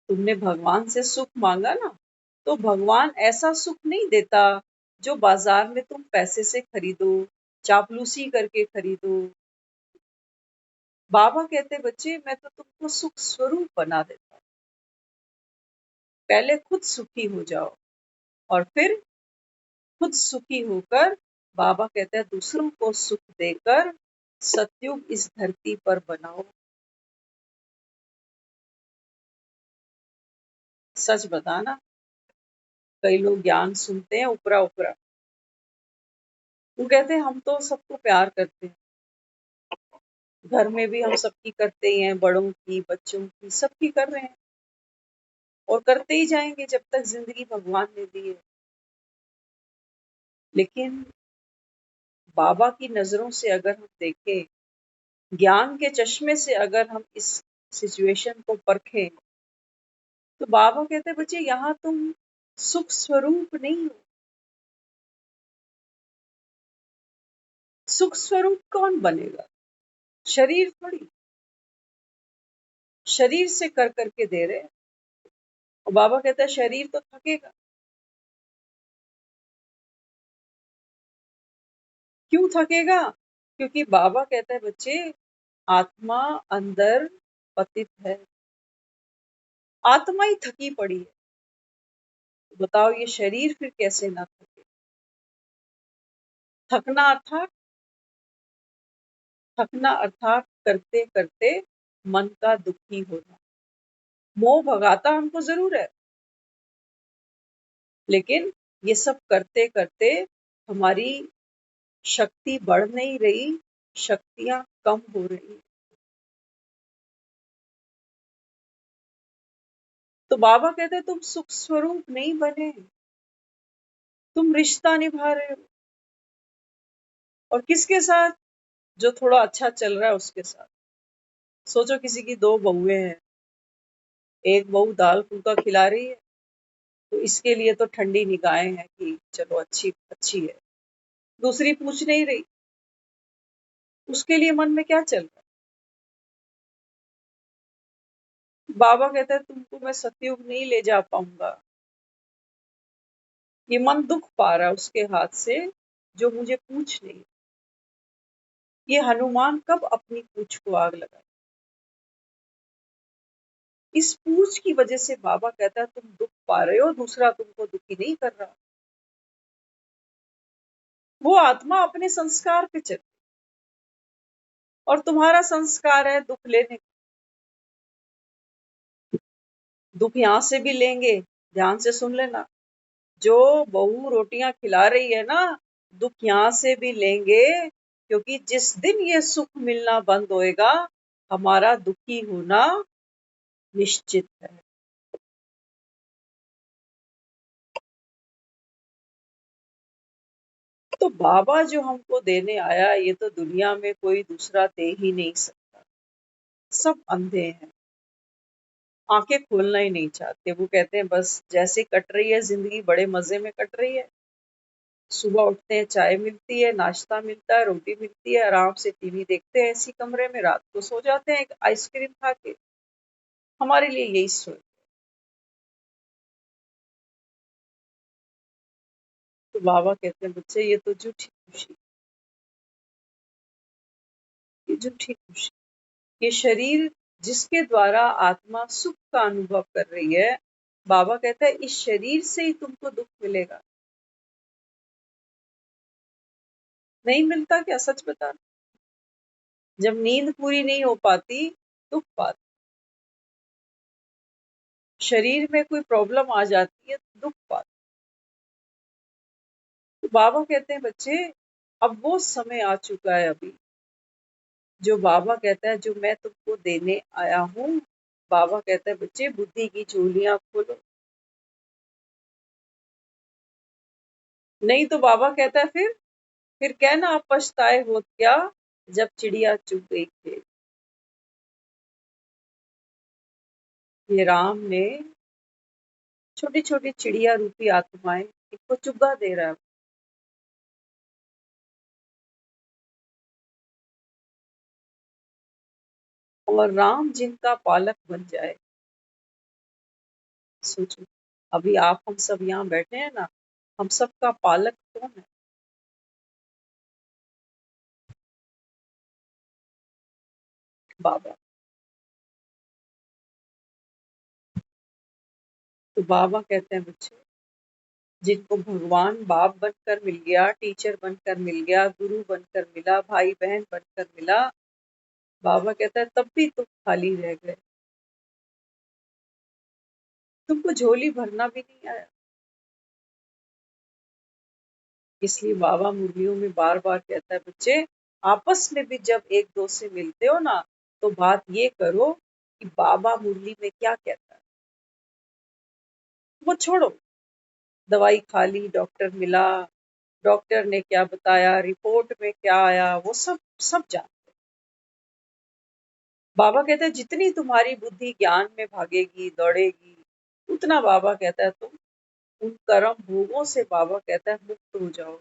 तुमने भगवान से सुख मांगा ना तो भगवान ऐसा सुख नहीं देता जो बाजार में तुम पैसे से खरीदो चापलूसी करके खरीदो। बाबा कहते बच्चे मैं तो तुमको सुख स्वरूप बना देता हूँ। पहले खुद सुखी हो जाओ और फिर खुद सुखी होकर बाबा कहते हैं दूसरों को सुख देकर सतयुग इस धरती पर बनाओ। सच बताना, कई लोग ज्ञान सुनते हैं ऊपरा ऊपरा, वो कहते हैं हम तो सबको प्यार करते हैं, घर में भी हम सबकी करते ही हैं, बड़ों की बच्चों की सबकी कर रहे हैं और करते ही जाएंगे जब तक जिंदगी भगवान ने दी है। लेकिन बाबा की नजरों से अगर हम देखें, ज्ञान के चश्मे से अगर हम इस सिचुएशन को परखें, तो बाबा कहते हैं बच्चे यहाँ तुम सुख स्वरूप नहीं हो। सुख स्वरूप कौन बनेगा? शरीर थोड़ी, शरीर से कर करके दे रहे हैं। और बाबा कहता है शरीर तो थकेगा। क्यों थकेगा? क्योंकि बाबा कहता है बच्चे आत्मा अंदर पतित है, आत्मा ही थकी पड़ी है। बताओ ये शरीर फिर कैसे ना थके? थकना अर्थात करते करते मन का दुखी होना। मोह भगाता हमको जरूर है, लेकिन ये सब करते करते हमारी शक्ति बढ़ नहीं रही, शक्तियां कम हो रही। तो बाबा कहते हैं तुम सुख स्वरूप नहीं बने, तुम रिश्ता निभा रहे हो। और किसके साथ? जो थोड़ा अच्छा चल रहा है उसके साथ। सोचो किसी की दो बहुएं हैं, एक बहू दाल फुल्का खिला रही है, तो इसके लिए तो ठंडी निगाहें हैं कि चलो अच्छी अच्छी है। दूसरी पूछ नहीं रही, उसके लिए मन में क्या चल रहा है? बाबा कहता है तुमको मैं सतयुग नहीं ले जा पाऊंगा। ये मन दुख पा रहा है उसके हाथ से जो मुझे पूछ नहीं। ये हनुमान कब अपनी पूछ को आग लगाए? इस पूछ की वजह से बाबा कहता है तुम दुख पा रहे हो, दूसरा तुमको दुखी नहीं कर रहा। वो आत्मा अपने संस्कार पे चल, और तुम्हारा संस्कार है दुख लेने का। दुख यहां से भी लेंगे, ध्यान से सुन लेना। जो बहू रोटियां खिला रही है ना, दुख यहां से भी लेंगे, क्योंकि जिस दिन ये सुख मिलना बंद होएगा, हमारा दुखी होना निश्चित है। तो बाबा जो हमको देने आया, ये तो दुनिया में कोई दूसरा दे ही नहीं सकता। सब अंधे हैं, आंखें खोलना ही नहीं चाहते। वो कहते हैं बस जैसे कट रही है जिंदगी, बड़े मजे में कट रही है। सुबह उठते हैं, चाय मिलती है, नाश्ता मिलता है, रोटी मिलती है, आराम से टीवी देखते हैं इसी कमरे में, रात को सो जाते हैं एक आइसक्रीम खा के। हमारे लिए यही सोच। तो बाबा कहते हैं बच्चे ये तो झूठी खुशी, ये झूठी खुशी। ये शरीर जिसके द्वारा आत्मा सुख का अनुभव कर रही है, बाबा कहता है इस शरीर से ही तुमको दुख मिलेगा। नहीं मिलता क्या? सच बता। जब नींद पूरी नहीं हो पाती, दुख पाती। शरीर में कोई प्रॉब्लम आ जाती है, दुख पाती। तो बाबा कहते हैं बच्चे अब वो समय आ चुका है अभी, जो बाबा कहता है जो मैं तुमको देने आया हूँ। बाबा कहता है बच्चे बुद्धि की झोलियां खोलो। नहीं तो बाबा कहता है फिर कहना आप पछताए हो क्या, जब चिड़िया चुग गई खेत। ये राम ने छोटी छोटी चिड़िया रूपी आत्माएं इनको चुगा दे रहा है। और राम जिनका पालक बन जाए, सोचो अभी आप हम सब यहाँ बैठे हैं ना, हम सबका पालक कौन है? बाबा। तो बाबा कहते हैं बच्चे, जिनको भगवान बाप बनकर मिल गया, टीचर बनकर मिल गया, गुरु बनकर मिला, भाई बहन बनकर मिला, बाबा कहता है तब भी तुम खाली रह गए, तुमको झोली भरना भी नहीं आया। इसलिए बाबा मुरलियों में बार बार कहता है बच्चे, आपस में भी जब एक दो से मिलते हो ना, तो बात ये करो कि बाबा मुरली में क्या कहता है, वो छोड़ो। दवाई खा ली, डॉक्टर मिला, डॉक्टर ने क्या बताया, रिपोर्ट में क्या आया, वो सब सब जानते हैं। बाबा कहता है जितनी तुम्हारी बुद्धि ज्ञान में भागेगी, दौड़ेगी, उतना बाबा कहता है तुम उन कर्म भोगों से, बाबा कहता है, मुक्त हो जाओ।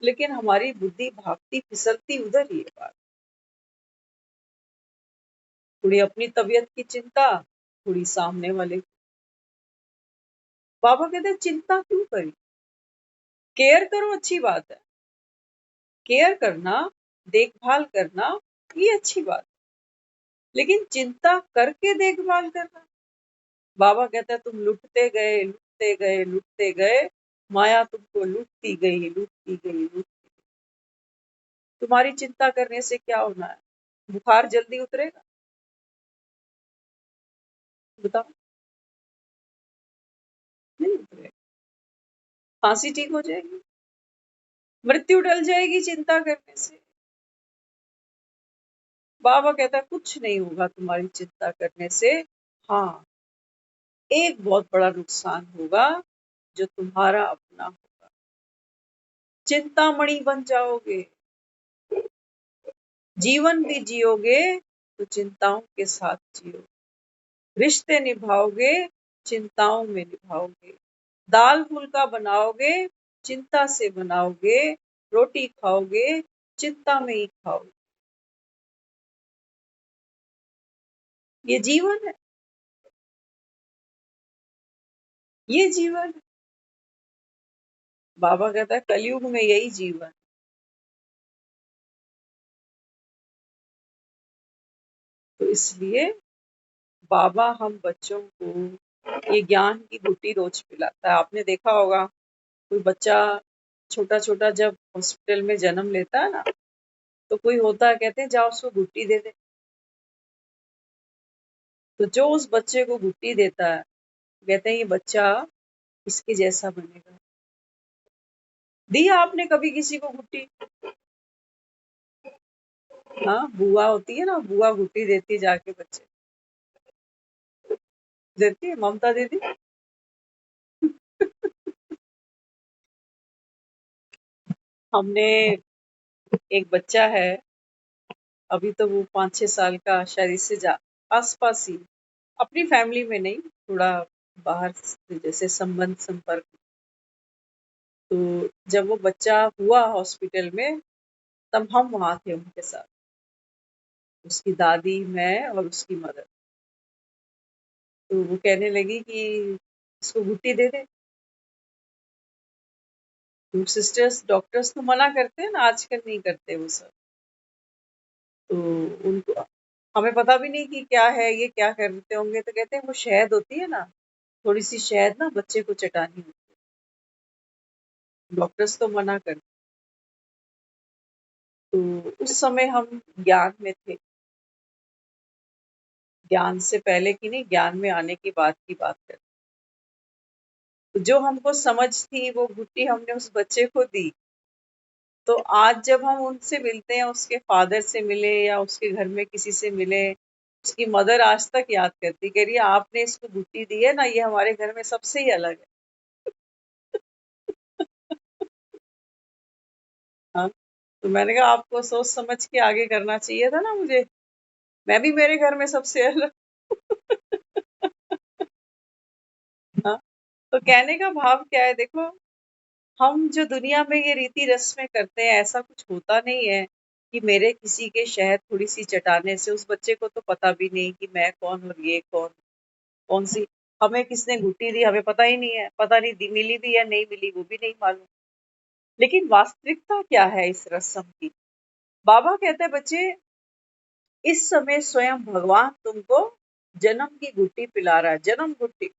लेकिन हमारी बुद्धि भागती फिसलती उधर ही है बात। थोड़ी अपनी तबीयत की चिंता, थोड़ी सामने वाले की। बाबा कहते हैं चिंता क्यों करी, केयर करो, अच्छी बात है, केयर करना, देखभाल करना, ये अच्छी बात है, लेकिन चिंता करके देखभाल करना। बाबा कहता है तुम लुटते गए, लुटते गए, लुटते गए, माया तुमको लूटती गई, लूटती गई, लूटती गई। तुम्हारी चिंता करने से क्या होना है, बुखार जल्दी उतरेगा, बताओ, नहीं उतरेगा। खांसी ठीक हो जाएगी, मृत्यु टल जाएगी चिंता करने से। बाबा कहता है कुछ नहीं होगा तुम्हारी चिंता करने से। हाँ, एक बहुत बड़ा नुकसान होगा जो तुम्हारा अपना होगा, चिंतामणि बन जाओगे, जीवन भी जियोगे तो चिंताओं के साथ जियो, रिश्ते निभाओगे, चिंताओं में निभाओगे, दाल फुल्का बनाओगे, चिंता से बनाओगे, रोटी खाओगे, चिंता में ही खाओगे। ये जीवन है, ये जीवन है। बाबा कहता है कलयुग में यही जीवन। तो इसलिए बाबा हम बच्चों को ये ज्ञान की बूटी रोज पिलाता है। आपने देखा होगा कोई बच्चा छोटा छोटा जब हॉस्पिटल में जन्म लेता है ना, तो कोई होता है कहते हैं जाओ उसको गुट्टी दे दे। तो जो उस बच्चे को गुट्टी देता है, कहते हैं ये बच्चा इसके जैसा बनेगा। दिया आपने कभी किसी को गुट्टी? हाँ, बुआ होती है ना, बुआ गुट्टी देती है जाके बच्चे, देती है ममता दीदी। हमने एक बच्चा है, अभी तो वो 5-6 साल का, शायद इससे आसपास ही, अपनी फैमिली में नहीं, थोड़ा बाहर से जैसे संबंध संपर्क। तो जब वो बच्चा हुआ हॉस्पिटल में, तब हम वहां थे उनके साथ, उसकी दादी, मैं और उसकी मदर। तो वो कहने लगी कि इसको गुट्टी दे दे। तो सिस्टर्स, डॉक्टर्स तो मना करते हैं ना, आजकल नहीं करते वो सब। तो उनको, हमें पता भी नहीं कि क्या है ये, क्या करते होंगे। तो कहते हैं वो शहद होती है ना, थोड़ी सी शहद ना बच्चे को चटानी होती है, डॉक्टर्स तो मना करते। तो उस समय हम ज्ञान में थे, ज्ञान से पहले की नहीं, ज्ञान में आने की बात करते। तो जो हमको समझ थी वो गुट्टी हमने उस बच्चे को दी। तो आज जब हम उनसे मिलते हैं, उसके फादर से मिले या उसके घर में किसी से मिले, उसकी मदर आज तक याद करती, कह रही है आपने इसको गुट्टी दी है ना, ये हमारे घर में सबसे ही अलग है। हाँ, तो मैंने कहा आपको सोच समझ के आगे करना चाहिए था ना मुझे, मैं भी मेरे घर में सबसे अलग। हाँ, तो कहने का भाव क्या है, देखो, हम जो दुनिया में ये रीति रस्में करते हैं, ऐसा कुछ होता नहीं है कि मेरे किसी के शहद थोड़ी सी चटाने से उस बच्चे को तो पता भी नहीं कि मैं कौन और ये कौन, कौन सी, हमें किसने गुट्टी दी हमें पता ही नहीं है, पता नहीं मिली भी या नहीं मिली वो भी नहीं मालूम। लेकिन वास्तविकता क्या है इस रस्म की? बाबा कहते हैं बच्चे, इस समय स्वयं भगवान तुमको जन्म की घुट्टी पिला रहा है, जन्म घुट्टी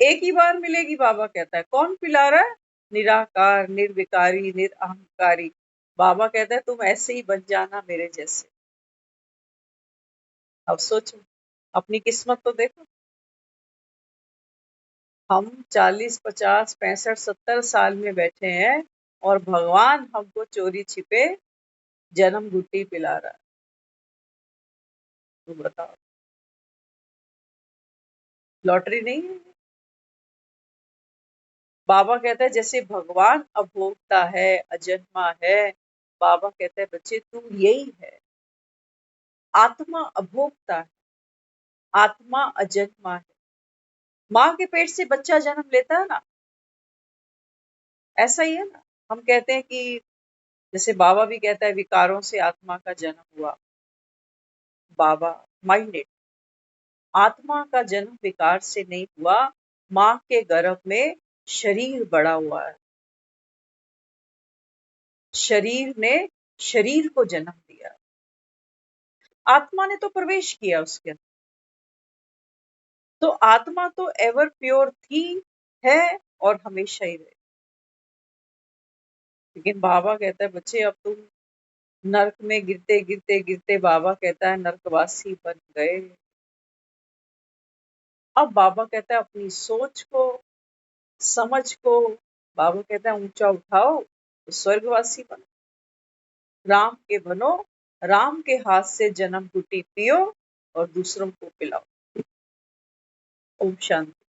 एक ही बार मिलेगी, बाबा कहता है। कौन पिला रहा है? निराकार, निर्विकारी, निरअहंकारी। बाबा कहता है तुम ऐसे ही बन जाना मेरे जैसे। अब सोचो, अपनी किस्मत तो देखो। हम 40, 50, 65, 70 साल में बैठे हैं और भगवान हमको चोरी छिपे जन्म घुट्टी पिला रहा है। तो बताओ, लॉटरी नहीं है? बाबा कहता है जैसे भगवान अभोक्ता है, अजन्मा है, बाबा कहता है बच्चे तू यही है। आत्मा अभोक्ता है, आत्मा अजन्मा है। माँ के पेट से बच्चा जन्म लेता है ना, ऐसा ही है ना। हम कहते हैं कि जैसे बाबा भी कहता है विकारों से आत्मा का जन्म हुआ। बाबा माइंडेड, आत्मा का जन्म विकार से नहीं हुआ, माँ के गर्भ में शरीर बड़ा हुआ है, शरीर ने शरीर को जन्म दिया, आत्मा ने तो प्रवेश किया उसके अंदर। तो आत्मा तो एवर प्योर थी, है और हमेशा ही रहे। लेकिन बाबा कहता है बच्चे अब तुम नरक में गिरते गिरते गिरते, बाबा कहता है नरकवासी बन गए। अब बाबा कहता है अपनी सोच को, समझ को, बाबा कहता है ऊंचा उठाओ तो स्वर्गवासी बनो, राम के बनो, राम के हाथ से जन्म घुटी पियो और दूसरों को पिलाओ। ओम शांति।